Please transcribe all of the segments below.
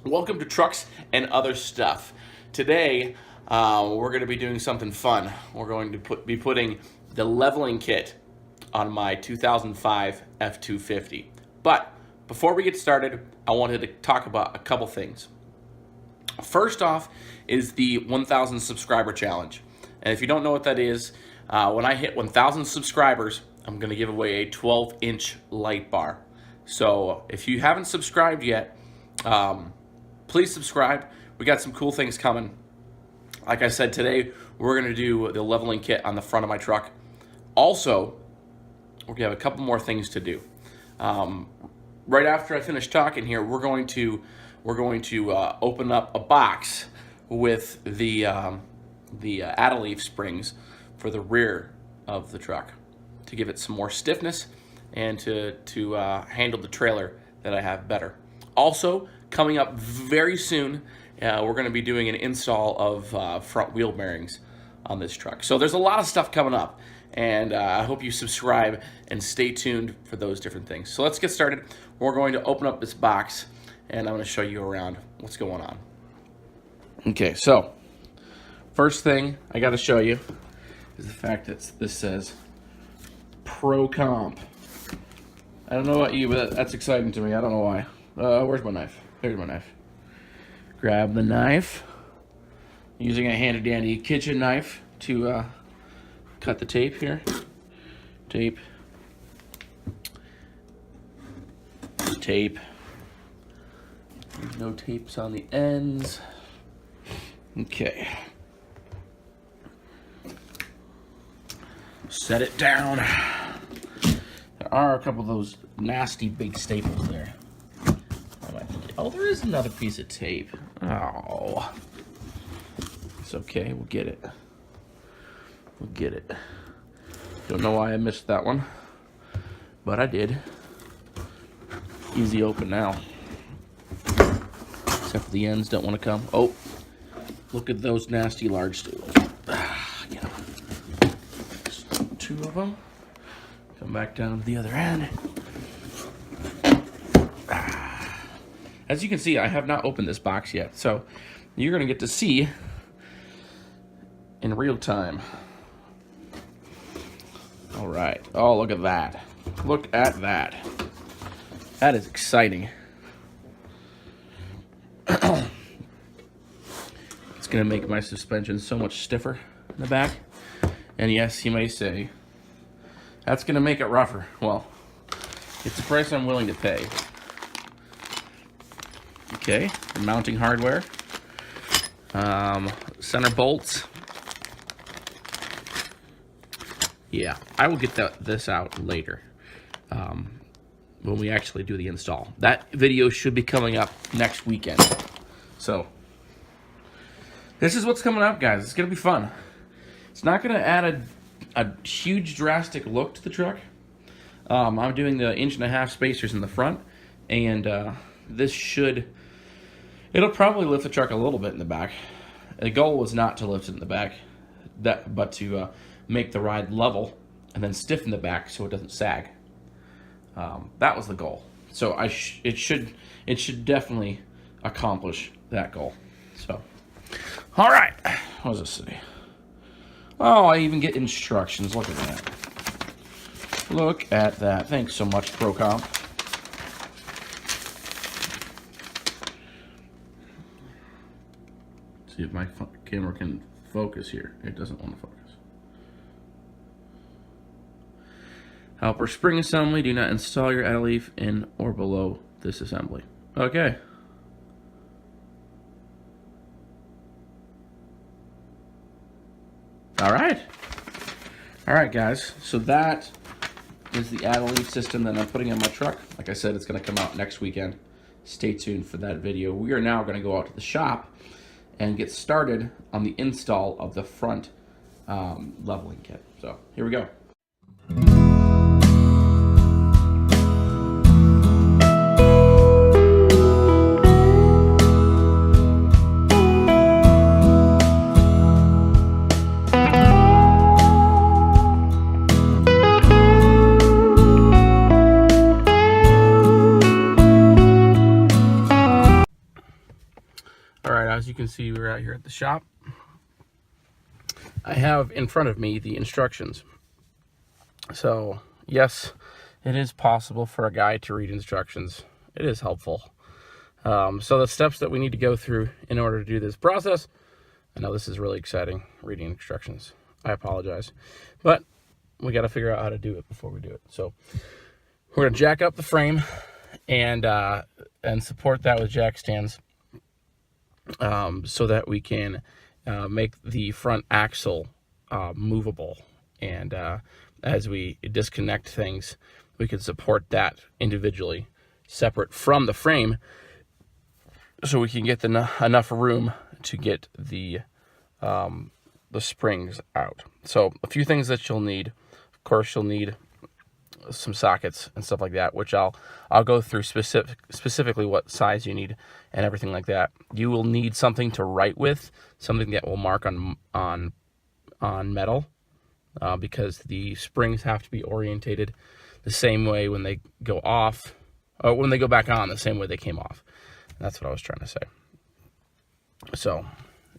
Welcome to Trucks and Other Stuff. Today, we're going to be doing something fun. We're going to be putting the leveling kit on my 2005 F250. But before we get started, I wanted to talk about a couple things. First off is the 1,000 subscriber challenge. And if you don't know what that is, when I hit 1,000 subscribers, I'm going to give away a 12-inch light bar. So if you haven't subscribed yet, please subscribe. We got some cool things coming. Like I said, today we're going to do the leveling kit on the front of my truck. Also, we're going to have a couple more things to do. Right after I finish talking here, we're going to open up a box with the Adeleaf springs for the rear of the truck to give it some more stiffness and to handle the trailer that I have better. Also, coming up very soon, we're going to be doing an install of front wheel bearings on this truck. So there's a lot of stuff coming up, and I hope you subscribe and stay tuned for those different things. So let's get started. We're going to open up this box, and I'm going to show you around what's going on. Okay, so first thing I got to show you is the fact that this says Pro Comp. I don't know about you, but that's exciting to me. I don't know why. Where's my knife? There's my knife. Grab the knife. Using a handy dandy kitchen knife to cut the tape here. Tape. Tape. There's no tapes on the ends. Okay. Set it down. There are a couple of those nasty big staples there. Oh, there is another piece of tape. Oh. It's okay, we'll get it. We'll get it. Don't know why I missed that one, but I did. Easy open now. Except for the ends don't want to come. Oh, look at those nasty large staples. Get them. Just two of them. Come back down to the other end. As you can see, I have not opened this box yet, so you're going to get to see in real time. All right. Oh, look at that. Look at that. That is exciting. It's going to make my suspension so much stiffer in the back. And yes, you may say, that's going to make it rougher. Well, it's the price I'm willing to pay. Okay, mounting hardware, center bolts. Yeah, I will get this out later when we actually do the install. That video should be coming up next weekend. So, this is what's coming up, guys. It's going to be fun. It's not going to add a huge drastic look to the truck. I'm doing the 1.5-inch spacers in the front, and this should... It'll probably lift the truck a little bit in the back. The goal was not to lift it in the back, but to make the ride level and then stiffen the back so it doesn't sag. That was the goal. So it should definitely accomplish that goal. So, all right. What does this say? Oh, I even get instructions. Look at that. Look at that. Thanks so much, ProComp. See if my camera can focus here. It doesn't want to focus. Helper spring assembly. Do not install your Adeleaf in or below this assembly. Okay. All right. All right, guys. So that is the Adeleaf system that I'm putting on my truck. Like I said, it's going to come out next weekend. Stay tuned for that video. We are now going to go out to the shop and get started on the install of the front leveling kit. So here we go. All right, as you can see, we're out here at the shop. I have in front of me the instructions. So yes, it is possible for a guy to read instructions. It is helpful. So the steps that we need to go through in order to do this process, I know this is really exciting, reading instructions. I apologize, but we got to figure out how to do it before we do it. So we're going to jack up the frame and support that with jack stands, so that we can make the front axle movable. And as we disconnect things, we can support that individually, separate from the frame, so we can get enough room to get the springs out. So a few things that you'll need. Of course, you'll need some sockets and stuff like that, which I'll go through specifically what size you need and everything like that. You will need something to write with, something that will mark on metal, because the springs have to be orientated the same way when they go off, or when they go back on, the same way they came off. And that's what I was trying to say. So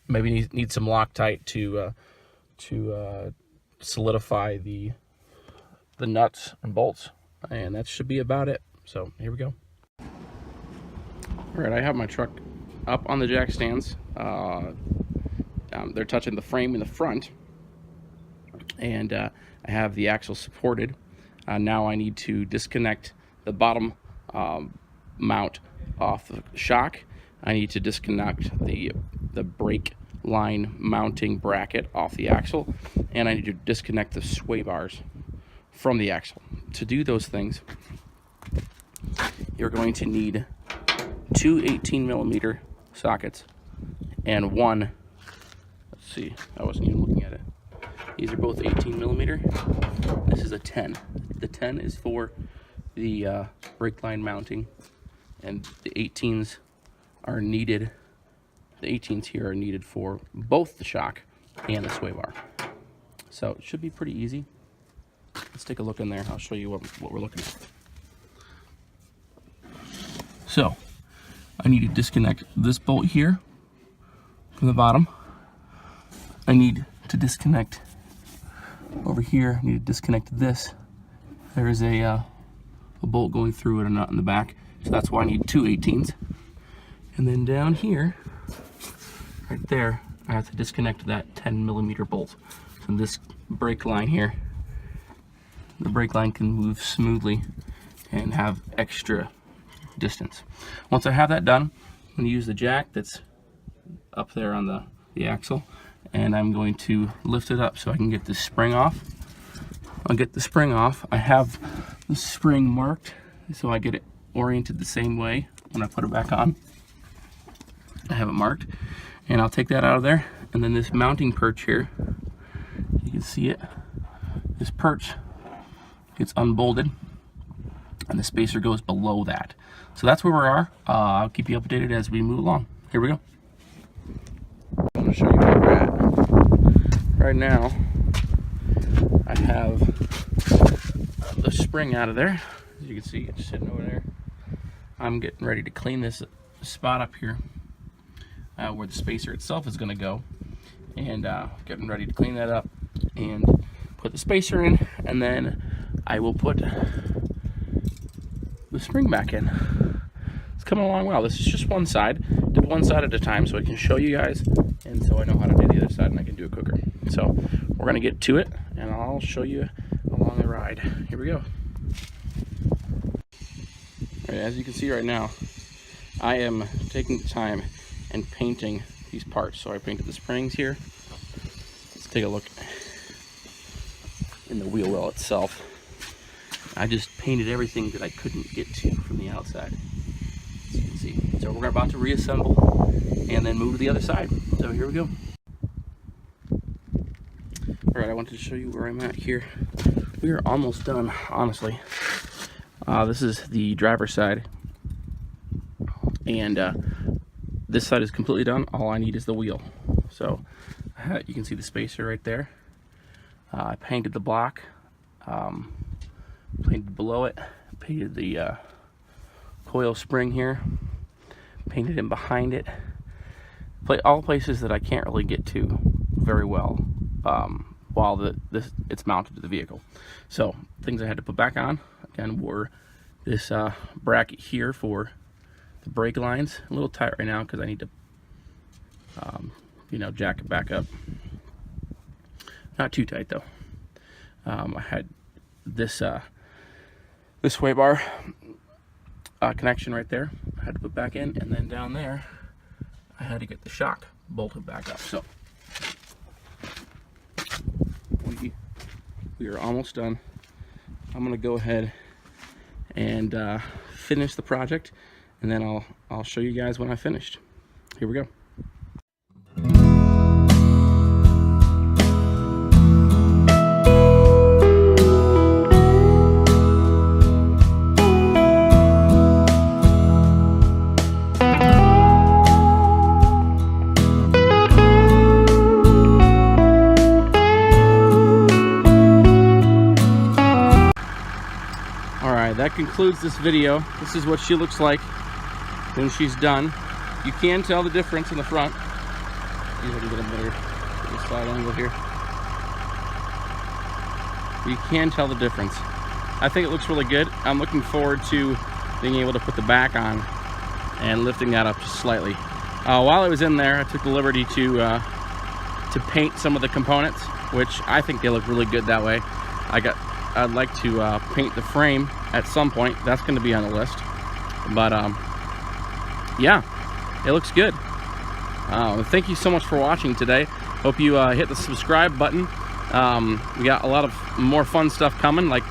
maybe need some Loctite to solidify the nuts and bolts, and that should be about it. So here we go. All right, I have my truck up on the jack stands. They're touching the frame in the front, and I have the axle supported. Now I need to disconnect the bottom mount off the shock. I need to disconnect the brake line mounting bracket off the axle, and I need to disconnect the sway bars from the axle. To do those things, you're going to need two 18mm sockets and one, let's see, I wasn't even looking at it. These are both 18mm. This is a 10. The 10 is for the brake line mounting, and the 18s are needed. The 18s here are needed for both the shock and the sway bar. So it should be pretty easy. Let's take a look in there. I'll show you what we're looking at. So I need to disconnect this bolt here from the bottom. I need to disconnect over here. I need to disconnect this. There is a bolt going through it, a nut in the back. So that's why I need two 18s. And then down here, right there, I have to disconnect that 10mm bolt. So this brake line here, the brake line can move smoothly and have extra distance. Once I have that done, I'm going to use the jack that's up there on the axle, and I'm going to lift it up so I can get the spring off. I'll get the spring off. I have the spring marked so I get it oriented the same way when I put it back on. I have it marked, and I'll take that out of there, and then this mounting perch here, you can see it, this perch gets unbolted and the spacer goes below that. So that's where we are. I'll keep you updated as we move along. Here we go. I'm going to show you where we're at. Right now, I have the spring out of there. As you can see, it's sitting over there. I'm getting ready to clean this spot up here where the spacer itself is going to go, and getting ready to clean that up and put the spacer in, and then I will put the spring back in. It's coming along well. This is just one side. Did one side at a time so I can show you guys, and so I know how to do the other side, and I can do it quicker. So we're going to get to it, and I'll show you along the ride. Here we go. All right, as you can see right now, I am taking the time and painting these parts. So I painted the springs here. Let's take a look in the wheel well itself. I just painted everything that I couldn't get to from the outside, as you can see. So we're about to reassemble and then move to the other side. So here we go. All right, I wanted to show you where I'm at here. We are almost done, honestly. This is the driver's side, and this side is completely done. All I need is the wheel. So you can see the spacer right there. I painted the block, painted below it, painted the coil spring here, painted in behind it. all places that I can't really get to very well while it's mounted to the vehicle. So things I had to put back on again were this bracket here for the brake lines. A little tight right now because I need to you know, jack it back up. Not too tight though. I had this this sway bar connection right there I had to put back in, and then down there I had to get the shock bolted back up. So we are almost done. I'm gonna go ahead and finish the project, and then I'll show you guys when I finished. Here we go. That concludes this video. This is what she looks like when she's done. You can tell the difference in the front. See if I can get a better side angle here. You can tell the difference. I think it looks really good. I'm looking forward to being able to put the back on and lifting that up just slightly. While I was in there, I took the liberty to paint some of the components, which I think they look really good that way. I'd like to paint the frame at some point. That's going to be on the list. But yeah, it looks good. Thank you so much for watching today. Hope you hit the subscribe button. We got a lot of more fun stuff coming, like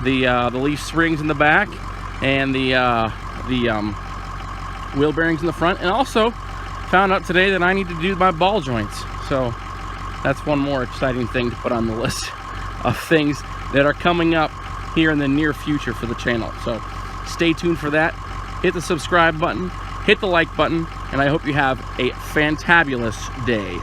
the leaf springs in the back and the wheel bearings in the front. And also found out today that I need to do my ball joints. So that's one more exciting thing to put on the list of things that are coming up here in the near future for the channel. So stay tuned for that. Hit the subscribe button, hit the like button, and I hope you have a fantabulous day.